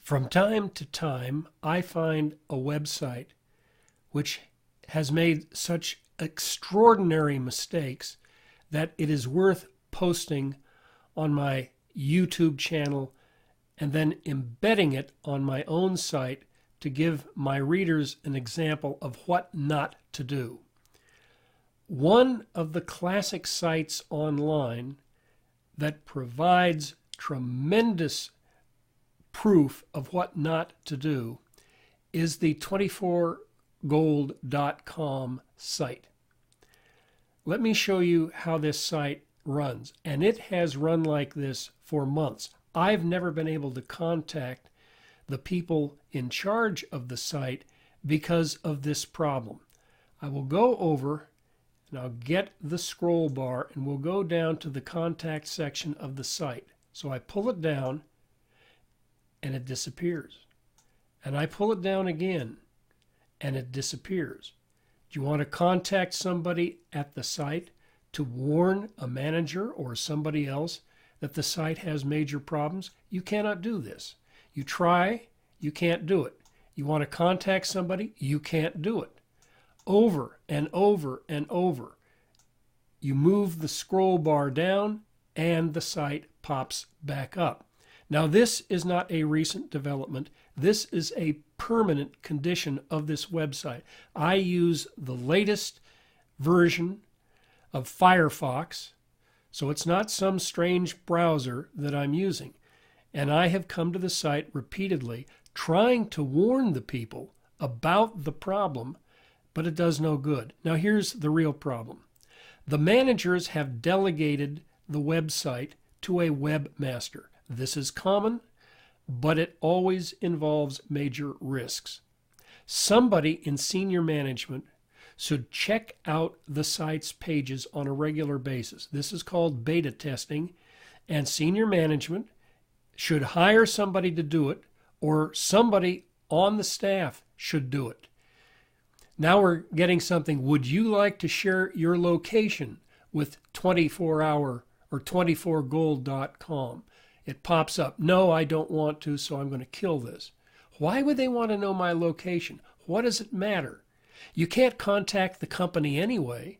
From time to time, I find a website which has made such extraordinary mistakes that it is worth posting on my YouTube channel and then embedding it on my own site to give my readers an example of what not to do. One of the classic sites online that provides tremendous proof of what not to do is the 24gold.com site. Let me show you how this site runs, and it has run like this for months. I've never been able to contact the people in charge of the site because of this problem. I will go over and I'll get the scroll bar and we'll go down to the contact section of the site. So I pull it down and it disappears. And I pull it down again and it disappears. Do you want to contact somebody at the site to warn a manager or somebody else that the site has major problems? You cannot do this. You try, you can't do it. You want to contact somebody, you can't do it. Over and over and over. You move the scroll bar down and the site pops back up. Now, this is not a recent development. This is a permanent condition of this website. I use the latest version of Firefox, so it's not some strange browser that I'm using. And I have come to the site repeatedly trying to warn the people about the problem, but it does no good. Now, here's the real problem. The managers have delegated the website to a webmaster. This is common, but it always involves major risks. Somebody in senior management should check out the site's pages on a regular basis. This is called beta testing, and senior management should hire somebody to do it, or somebody on the staff should do it. Now we're getting something. Would you like to share your location with 24hour or 24gold.com? It pops up. No, I don't want to, so I'm going to kill this. Why would they want to know my location? What does it matter? You can't contact the company anyway.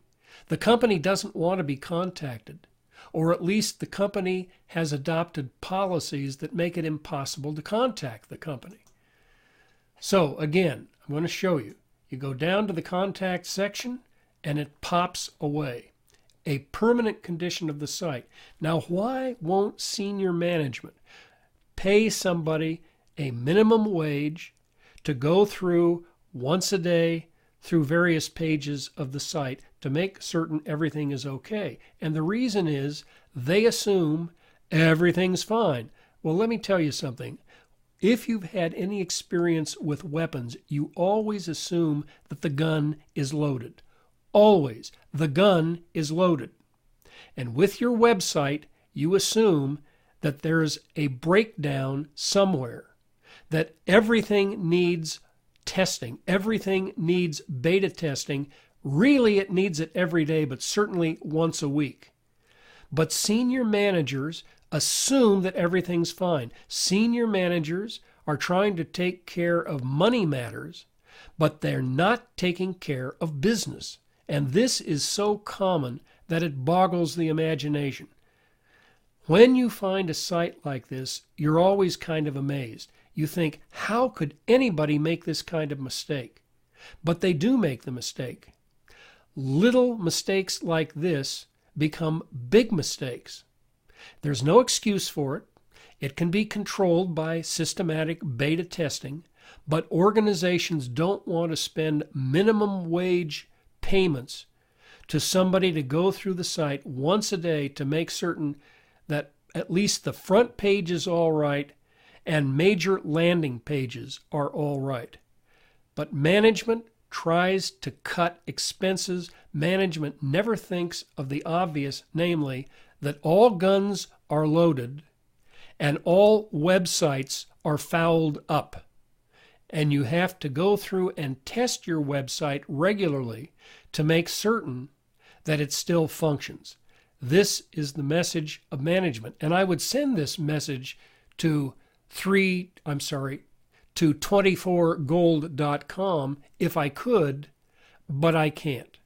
The company doesn't want to be contacted, or at least the company has adopted policies that make it impossible to contact the company. So again, I'm going to show you. You go down to the contact section and it pops away. A permanent condition of the site. Now, why won't senior management pay somebody a minimum wage to go through once a day through various pages of the site to make certain everything is okay? And the reason is they assume everything's fine. Well, let me tell you something. If you've had any experience with weapons, you always assume that the gun is loaded. Always. The gun is loaded. And with your website, you assume that there's a breakdown somewhere, that everything needs testing, everything needs beta testing. Really, it needs it every day, but certainly once a week. But senior managers assume that everything's fine. Senior managers are trying to take care of money matters, but they're not taking care of business. And this is so common that it boggles the imagination. When you find a site like this, you're always kind of amazed. You think, how could anybody make this kind of mistake? But they do make the mistake. Little mistakes like this become big mistakes. There's no excuse for it. It can be controlled by systematic beta testing, but organizations don't want to spend minimum wage payments to somebody to go through the site once a day to make certain that at least the front page is all right and major landing pages are all right. But management tries to cut expenses. Management never thinks of the obvious, namely that all guns are loaded and all websites are fouled up. And you have to go through and test your website regularly to make certain that it still functions. This is the message of management. And I would send this message to to 24gold.com if I could, but I can't.